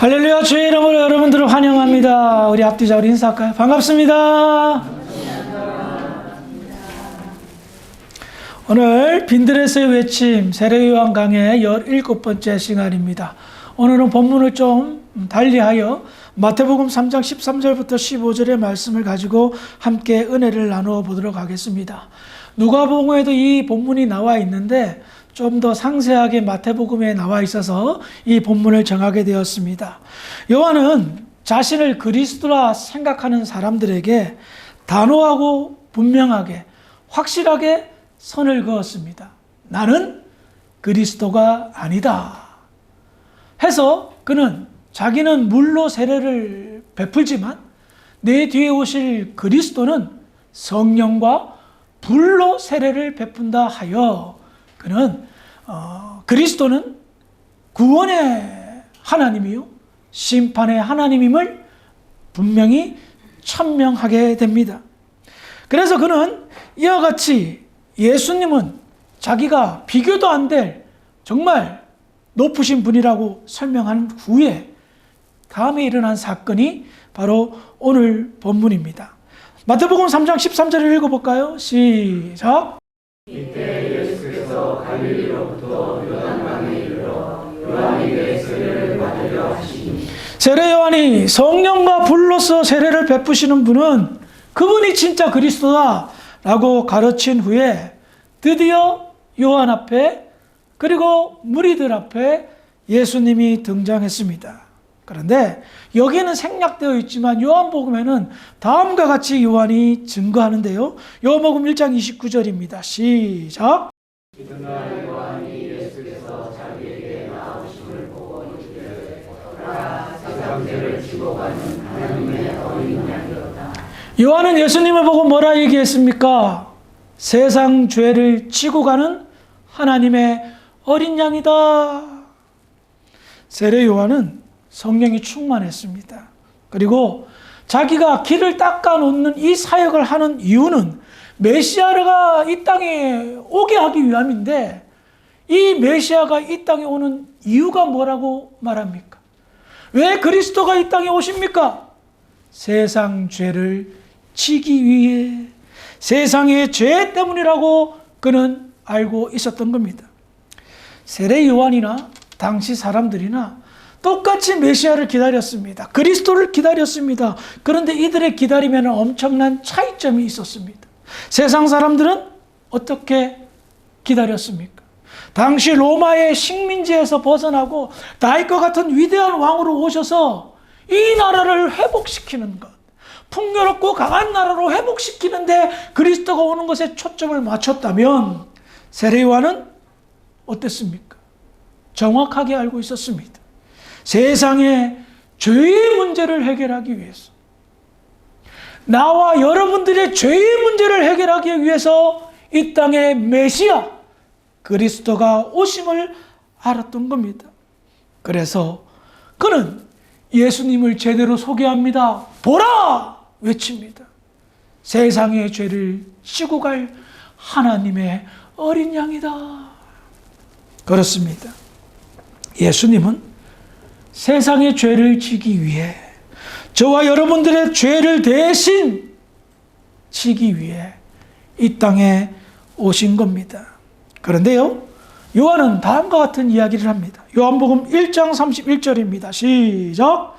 할렐루야, 주의 이름으로 여러분들을 환영합니다. 우리 앞뒤자 우리 인사할까요? 반갑습니다. 오늘 빈들에서의 외침 세례요한 강의 17번째 시간입니다. 오늘은 본문을 좀 달리하여 마태복음 3장 13절부터 15절의 말씀을 가지고 함께 은혜를 나누어 보도록 하겠습니다. 누가복음에도 이 본문이 나와 있는데 좀 더 상세하게 마태복음에 나와 있어서 이 본문을 정하게 되었습니다. 요한은 자신을 그리스도라 생각하는 사람들에게 단호하고 분명하게 확실하게 선을 그었습니다. 나는 그리스도가 아니다 해서 그는 자기는 물로 세례를 베풀지만 내 뒤에 오실 그리스도는 성령과 불로 세례를 베푼다 하여 그는 그리스도는 구원의 하나님이요 심판의 하나님임을 분명히 천명하게 됩니다. 그래서 그는 이와 같이 예수님은 자기가 비교도 안 될 정말 높으신 분이라고 설명한 후에 다음에 일어난 사건이 바로 오늘 본문입니다. 마태복음 3장 13절을 읽어볼까요? 시작. 이때 예수께서 갈릴리로부터 요단강에 이르러 요한에게 세례를 받으려 하시니 세례 요한이 성령과 불로서 세례를 베푸시는 분은 그분이 진짜 그리스도다라고 가르친 후에 드디어 요한 앞에 그리고 무리들 앞에 예수님이 등장했습니다. 그런데 여기에는 생략되어 있지만 요한복음에는 다음과 같이 요한이 증거하는데요. 요한복음 1장 29절입니다. 시작. 이튿날 요한이 예수께서 자기에게 나오심을 보고 이르되 보라 세상 죄를 지고 가는 하나님의 어린 양이로다. 요한은 예수님을 보고 뭐라 얘기했습니까? 세상 죄를 지고 가는 하나님의 어린 양이다. 세례 요한은 성령이 충만했습니다. 그리고 자기가 길을 닦아 놓는 이 사역을 하는 이유는 메시아가 이 땅에 오게 하기 위함인데 이 메시아가 이 땅에 오는 이유가 뭐라고 말합니까? 왜 그리스도가 이 땅에 오십니까? 세상 죄를 지기 위해 세상의 죄 때문이라고 그는 알고 있었던 겁니다. 세례 요한이나 당시 사람들이나 똑같이 메시아를 기다렸습니다. 그리스도를 기다렸습니다. 그런데 이들의 기다림에는 엄청난 차이점이 있었습니다. 세상 사람들은 어떻게 기다렸습니까? 당시 로마의 식민지에서 벗어나고 다윗과 같은 위대한 왕으로 오셔서 이 나라를 회복시키는 것, 풍요롭고 강한 나라로 회복시키는데 그리스도가 오는 것에 초점을 맞췄다면 세례 요한은 어땠습니까? 정확하게 알고 있었습니다. 세상의 죄의 문제를 해결하기 위해서, 나와 여러분들의 죄의 문제를 해결하기 위해서 이 땅의 메시아 그리스도가 오심을 알았던 겁니다. 그래서 그는 예수님을 제대로 소개합니다. 보라! 외칩니다. 세상의 죄를 지고 갈 하나님의 어린 양이다. 그렇습니다. 예수님은 세상의 죄를 지기 위해 저와 여러분들의 죄를 대신 지기 위해 이 땅에 오신 겁니다. 그런데요, 요한은 다음과 같은 이야기를 합니다. 요한복음 1장 31절입니다. 시작.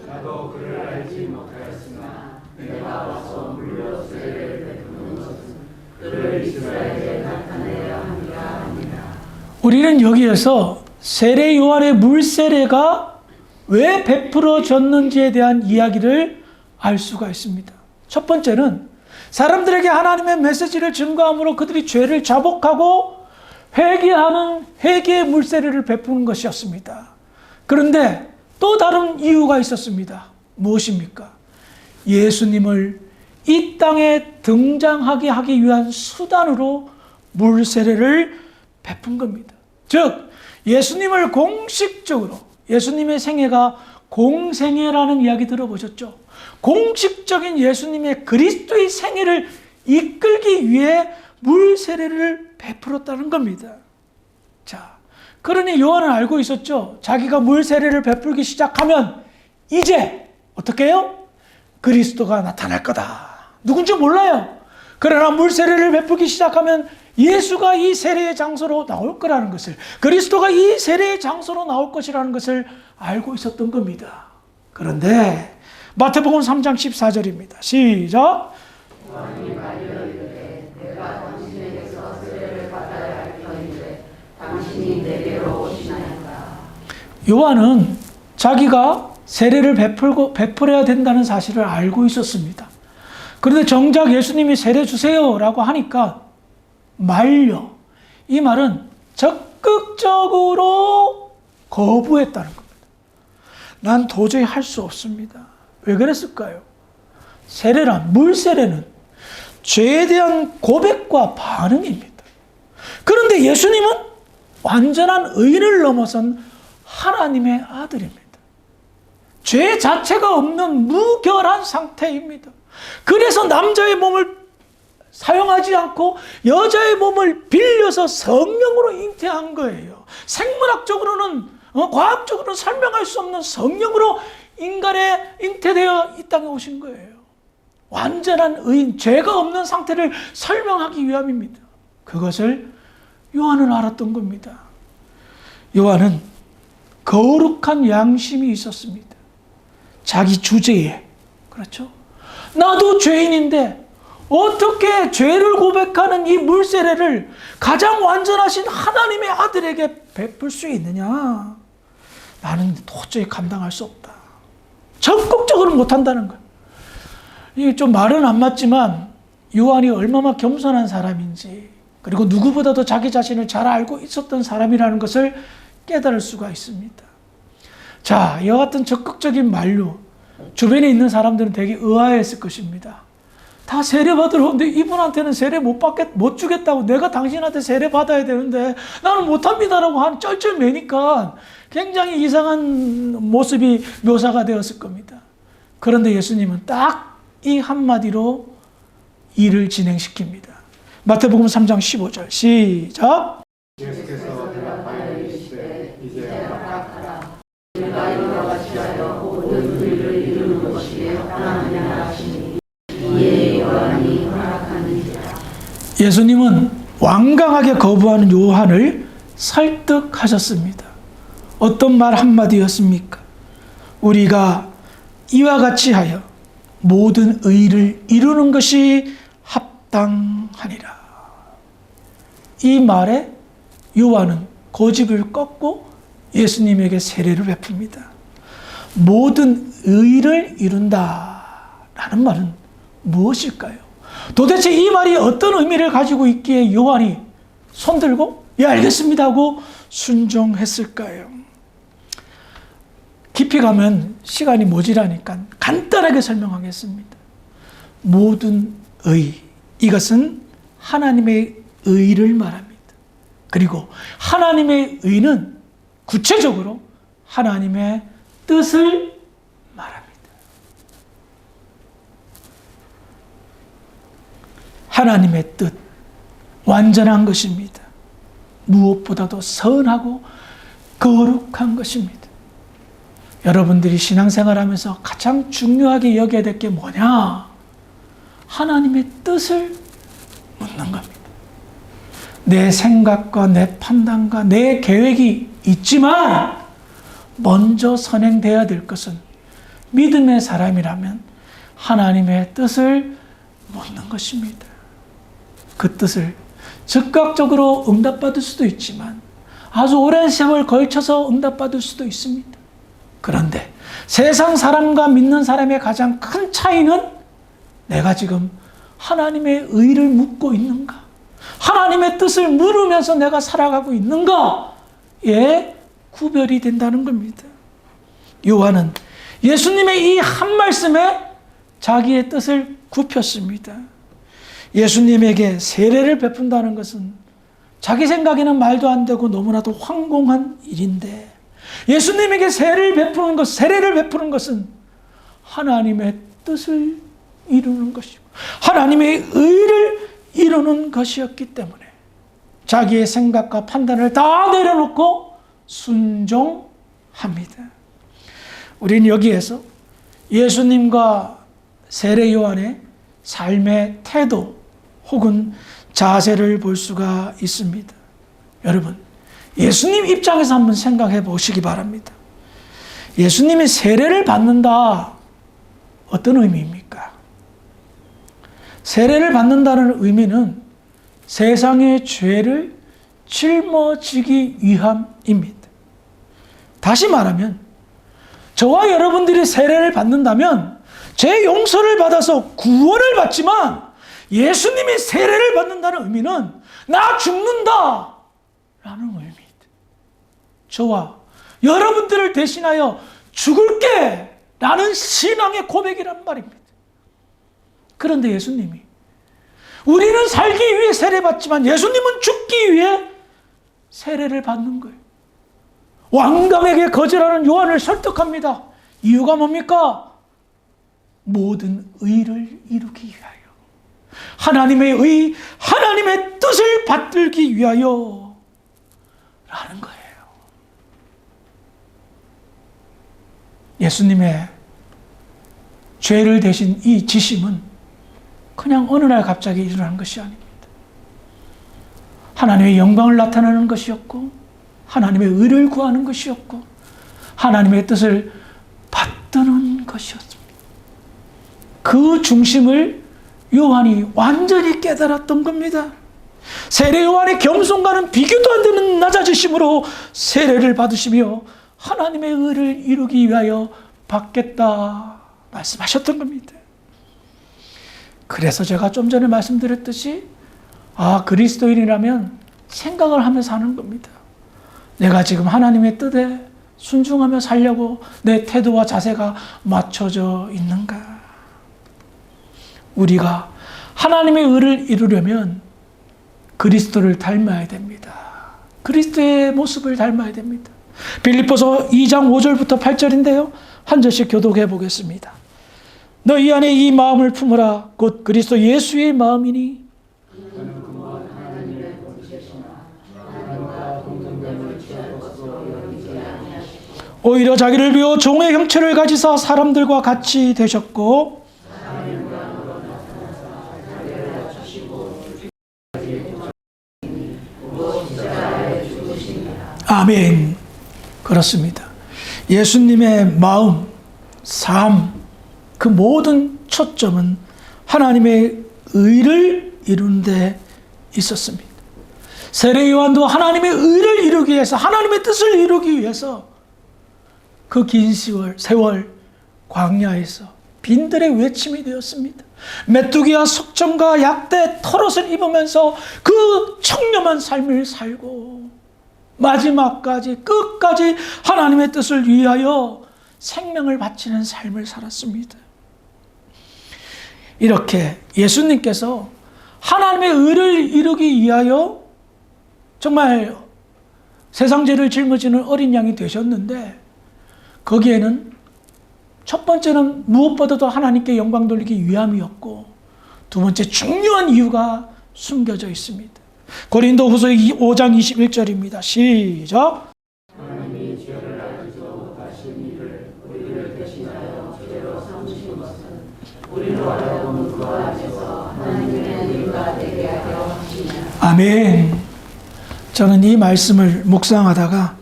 나도 그를 알지 못하였으나 내가 와서 물로 세례를 베푸는 것은 그를 이스라엘에 나타내야 함이라. 우리는 여기에서 세례 요한의 물세례가 왜 베풀어졌는지에 대한 이야기를 알 수가 있습니다. 첫 번째는 사람들에게 하나님의 메시지를 증거함으로 그들이 죄를 자복하고 회개하는 회개의 물세례를 베푸는 것이었습니다. 그런데 또 다른 이유가 있었습니다. 무엇입니까? 예수님을 이 땅에 등장하게 하기 위한 수단으로 물세례를 베푼 겁니다. 즉 예수님을 공식적으로, 예수님의 생애가 공생애라는 이야기 들어보셨죠? 공식적인 예수님의 그리스도의 생애를 이끌기 위해 물세례를 베풀었다는 겁니다. 자, 그러니 요한은 알고 있었죠. 자기가 물 세례를 베풀기 시작하면 이제 어떻게 해요? 그리스도가 나타날 거다. 누군지 몰라요. 그러나 물 세례를 베풀기 시작하면 예수가 이 세례의 장소로 나올 거라는 것을, 그리스도가 이 세례의 장소로 나올 것이라는 것을 알고 있었던 겁니다. 그런데 마태복음 3장 14절입니다. 시작. 요한이 말하기를 내가 당신에게서 세례를 받아야 할 터인데 당신이 내게로 오시나이까. 요한은 자기가 세례를 베풀어야 된다는 사실을 알고 있었습니다. 그런데 정작 예수님이 세례 주세요라고 하니까 말려. 이 말은 적극적으로 거부했다는 겁니다. 난 도저히 할 수 없습니다. 왜 그랬을까요? 세례란, 물세례는 죄에 대한 고백과 반응입니다. 그런데 예수님은 완전한 의인을 넘어선 하나님의 아들입니다. 죄 자체가 없는 무결한 상태입니다. 그래서 남자의 몸을 사용하지 않고 여자의 몸을 빌려서 성령으로 잉태한 거예요. 생물학적으로는, 과학적으로는 설명할 수 없는 성령으로 인간에 잉태되어 이 땅에 오신 거예요. 완전한 의인, 죄가 없는 상태를 설명하기 위함입니다. 그것을 요한은 알았던 겁니다. 요한은 거룩한 양심이 있었습니다. 자기 주제에. 그렇죠? 나도 죄인인데 어떻게 죄를 고백하는 이 물세례를 가장 완전하신 하나님의 아들에게 베풀 수 있느냐? 나는 도저히 감당할 수 없다. 적극적으로 못한다는 거예요. 이게 좀 말은 안 맞지만 요한이 얼마나 겸손한 사람인지, 그리고 누구보다도 자기 자신을 잘 알고 있었던 사람이라는 것을 깨달을 수가 있습니다. 자, 이와 같은 적극적인 만류, 주변에 있는 사람들은 되게 의아했을 것입니다. 다 세례 받으러 오는데 이분한테는 세례 못 주겠다고, 내가 당신한테 세례 받아야 되는데 나는 못합니다라고 한 쩔쩔매니까 굉장히 이상한 모습이 묘사가 되었을 겁니다. 그런데 예수님은 딱 이 한마디로 일을 진행시킵니다. 마태복음 3장 15절 시작. 예수께서 대답하여 이르시되 이제 각하라. 우리가 이와 같이 하여 모든 의를 이루는 것이 합당하느냐 하시니 이에 요한이 허락하는지라. 예수님은 완강하게 거부하는 요한을 설득하셨습니다. 어떤 말 한마디였습니까? 우리가 이와 같이 하여 모든 의를 이루는 것이 합당하니라. 이 말에 요한은 고집을 꺾고 예수님에게 세례를 베풉니다. 모든 의를 이룬다라는 말은 무엇일까요? 도대체 이 말이 어떤 의미를 가지고 있기에 요한이 손들고 예 알겠습니다 하고 순종했을까요? 깊이 가면 시간이 모자라니까 간단하게 설명하겠습니다. 모든 의, 이것은 하나님의 의를 말합니다. 그리고 하나님의 의는 구체적으로 하나님의 뜻을 말합니다. 하나님의 뜻, 완전한 것입니다. 무엇보다도 선하고 거룩한 것입니다. 여러분들이 신앙생활하면서 가장 중요하게 여겨야 될 게 뭐냐? 하나님의 뜻을 묻는 겁니다. 내 생각과 내 판단과 내 계획이 있지만 먼저 선행돼야 될 것은 믿음의 사람이라면 하나님의 뜻을 묻는 것입니다. 그 뜻을 즉각적으로 응답받을 수도 있지만 아주 오랜 세월 걸쳐서 응답받을 수도 있습니다. 그런데 세상 사람과 믿는 사람의 가장 큰 차이는 내가 지금 하나님의 의를 묻고 있는가? 하나님의 뜻을 물으면서 내가 살아가고 있는가에 구별이 된다는 겁니다. 요한은 예수님의 이 한 말씀에 자기의 뜻을 굽혔습니다. 예수님에게 세례를 베푼다는 것은 자기 생각에는 말도 안 되고 너무나도 황공한 일인데 예수님에게 세례를 베푸는 것은 하나님의 뜻을 이루는 것이고 하나님의 의를 이루는 것이었기 때문에 자기의 생각과 판단을 다 내려놓고 순종합니다. 우리는 여기에서 예수님과 세례 요한의 삶의 태도 혹은 자세를 볼 수가 있습니다. 여러분, 예수님 입장에서 한번 생각해 보시기 바랍니다. 예수님이 세례를 받는다, 어떤 의미입니까? 세례를 받는다는 의미는 세상의 죄를 짊어지기 위함입니다. 다시 말하면 저와 여러분들이 세례를 받는다면 죄 용서를 받아서 구원을 받지만, 예수님이 세례를 받는다는 의미는 나 죽는다 라는 의미입니다. 저와 여러분들을 대신하여 죽을게 라는 신앙의 고백이란 말입니다. 그런데 예수님이, 우리는 살기 위해 세례받지만 예수님은 죽기 위해 세례를 받는 거예요. 왕감에게 거절하는 요한을 설득합니다. 이유가 뭡니까? 모든 의를 이루기 위하여, 하나님의 의, 하나님의 뜻을 받들기 위하여 라는 거예요. 예수님의 죄를 대신 이 지심은 그냥 어느 날 갑자기 일어난 것이 아닙니다. 하나님의 영광을 나타내는 것이었고, 하나님의 의를 구하는 것이었고, 하나님의 뜻을 받드는 것이었습니다. 그 중심을 요한이 완전히 깨달았던 겁니다. 세례 요한의 겸손과는 비교도 안 되는 낮아지심으로 세례를 받으시며 하나님의 의를 이루기 위하여 받겠다 말씀하셨던 겁니다. 그래서 제가 좀 전에 말씀드렸듯이, 그리스도인이라면 생각을 하면서 하는 겁니다. 내가 지금 하나님의 뜻에 순종하며 살려고 내 태도와 자세가 맞춰져 있는가? 우리가 하나님의 의를 이루려면 그리스도를 닮아야 됩니다. 그리스도의 모습을 닮아야 됩니다. 빌립보서 2장 5절부터 8절인데요. 한 절씩 교독해 보겠습니다. 너희 안에 이 마음을 품으라. 곧 그리스도 예수의 마음이니 오히려 자기를 비워 종의 형체를 가지사 사람들과 같이 되셨고, 아멘. 그렇습니다. 예수님의 마음, 삶, 그 모든 초점은 하나님의 의를 이루는 데 있었습니다. 세례 요한도 하나님의 의를 이루기 위해서, 하나님의 뜻을 이루기 위해서 그 긴 세월 광야에서 빈들의 외침이 되었습니다. 메뚜기와 석점과 약대 털옷을 입으면서 그 청렴한 삶을 살고 마지막까지 끝까지 하나님의 뜻을 위하여 생명을 바치는 삶을 살았습니다. 이렇게 예수님께서 하나님의 의를 이루기 위하여 정말 세상 죄를 짊어지는 어린 양이 되셨는데, 거기에는 첫 번째는 무엇보다도 하나님께 영광 돌리기 위함이었고, 두 번째 중요한 이유가 숨겨져 있습니다. 고린도후서 5장 21절입니다. 시작. 하나님이 죄를 알지도 못하신 이를 우리를 대신하여 죄로 삼으신 것은 우리로 하여금 그 안에서 하나님의 의가 되게 하려 하시냐. 아멘. 저는 이 말씀을 묵상하다가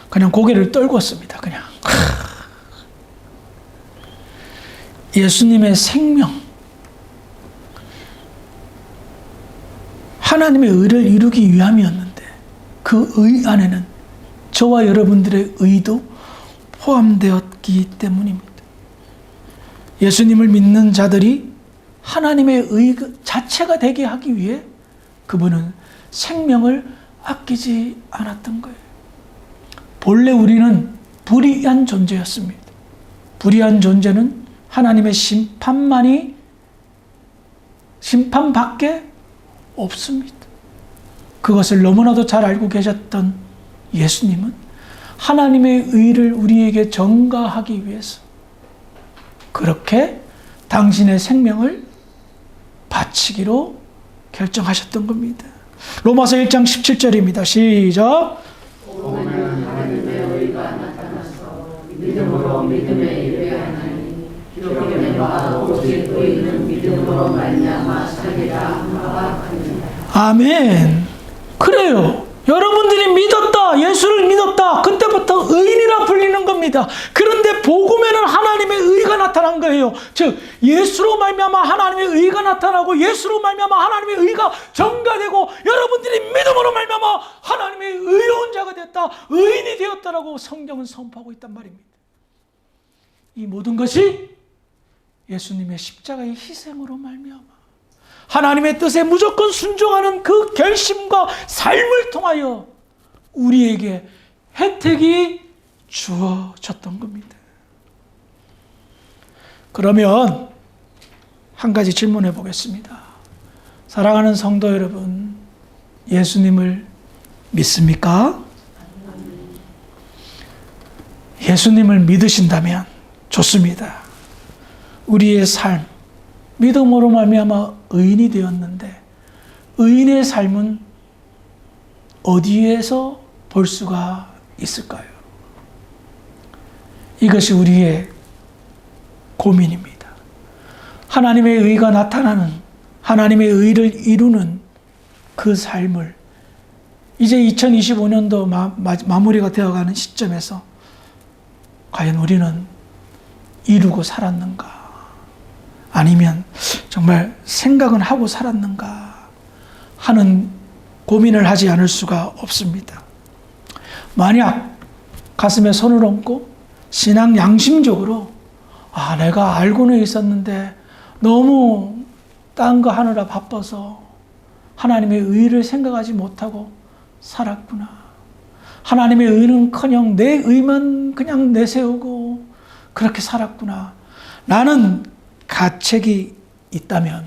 그냥 고개를 떨궜습니다. 그냥 예수님의 생명, 하나님의 의를 이루기 위함이었는데, 그 의 안에는 저와 여러분들의 의도 포함되었기 때문입니다. 예수님을 믿는 자들이 하나님의 의 자체가 되게 하기 위해 그분은 생명을 아끼지 않았던 거예요. 본래 우리는 불의한 존재였습니다. 불의한 존재는 하나님의 심판밖에 없습니다. 그것을 너무나도 잘 알고 계셨던 예수님은 하나님의 의를 우리에게 전가하기 위해서 그렇게 당신의 생명을 바치기로 결정하셨던 겁니다. 로마서 1장 17절입니다. 시작. 보면 하나님의 의가 나타나서 믿음으로 믿음에 이르하나니 기록된 오직 의인은 믿음으로 말미암아 살리라 하느니라. 아멘. 그래요. 여러분들이 믿었다, 예수를 믿었다, 그때부터 의인이라 불리는 겁니다. 그런데 복음에는 하나님의 의가 나타난 거예요. 즉 예수로 말미암아 하나님의 의가 나타나고, 예수로 말미암아 하나님의 의가 전가되고, 여러분들이 믿음으로 말미암아 하나님의 의로운 자가 됐다, 의인이 되었다라고 성경은 선포하고 있단 말입니다. 이 모든 것이 예수님의 십자가의 희생으로 말미암아 하나님의 뜻에 무조건 순종하는 그 결심과 삶을 통하여 우리에게 혜택이 주어졌던 겁니다. 그러면 한 가지 질문해 보겠습니다. 사랑하는 성도 여러분, 예수님을 믿습니까? 예수님을 믿으신다면 좋습니다. 우리의 삶, 믿음으로 말미암아 의인이 되었는데, 의인의 삶은 어디에서 볼 수가 있을까요? 이것이 우리의 고민입니다. 하나님의 의가 나타나는, 하나님의 의를 이루는 그 삶을 이제 2025년도 마무리가 되어가는 시점에서 과연 우리는 이루고 살았는가? 아니면 정말 생각은 하고 살았는가 하는 고민을 하지 않을 수가 없습니다. 만약 가슴에 손을 얹고 신앙 양심적으로 내가 알고는 있었는데 너무 딴 거 하느라 바빠서 하나님의 의를 생각하지 못하고 살았구나. 하나님의 의는커녕 내 의만 그냥 내세우고 그렇게 살았구나. 나는 가책이 있다면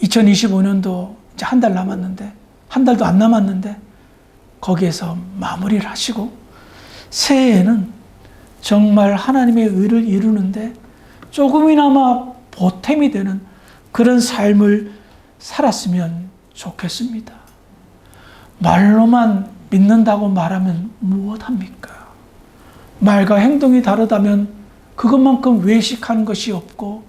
2025년도 이제 한 달 남았는데, 한 달도 안 남았는데 거기에서 마무리를 하시고 새해에는 정말 하나님의 의를 이루는데 조금이나마 보탬이 되는 그런 삶을 살았으면 좋겠습니다. 말로만 믿는다고 말하면 무엇합니까? 말과 행동이 다르다면 그것만큼 외식하는 것이 없고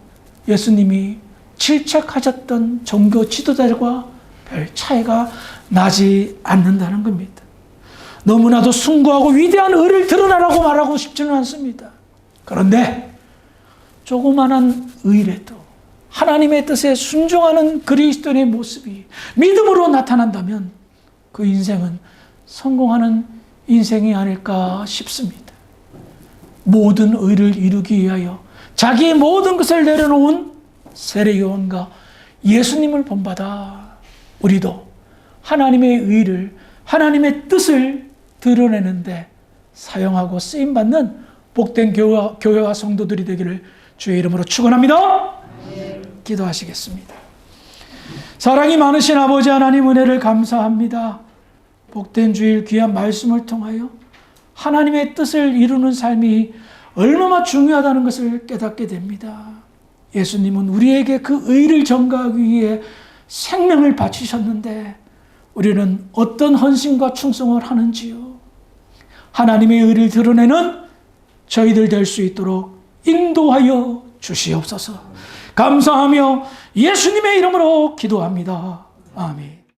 예수님이 질책하셨던 종교 지도자들과 별 차이가 나지 않는다는 겁니다. 너무나도 숭고하고 위대한 의를 드러나라고 말하고 싶지는 않습니다. 그런데 조그마한 의라도 하나님의 뜻에 순종하는 그리스도인의 모습이 믿음으로 나타난다면 그 인생은 성공하는 인생이 아닐까 싶습니다. 모든 의를 이루기 위하여 자기의 모든 것을 내려놓은 세례요한과 예수님을 본받아 우리도 하나님의 의를, 하나님의 뜻을 드러내는데 사용하고 쓰임받는 복된 교회와 성도들이 되기를 주의 이름으로 축원합니다. 기도하시겠습니다. 사랑이 많으신 아버지 하나님, 은혜를 감사합니다. 복된 주일 귀한 말씀을 통하여 하나님의 뜻을 이루는 삶이 얼마나 중요하다는 것을 깨닫게 됩니다. 예수님은 우리에게 그 의를 전가하기 위해 생명을 바치셨는데 우리는 어떤 헌신과 충성을 하는지요? 하나님의 의를 드러내는 저희들 될 수 있도록 인도하여 주시옵소서. 감사하며 예수님의 이름으로 기도합니다. 아멘.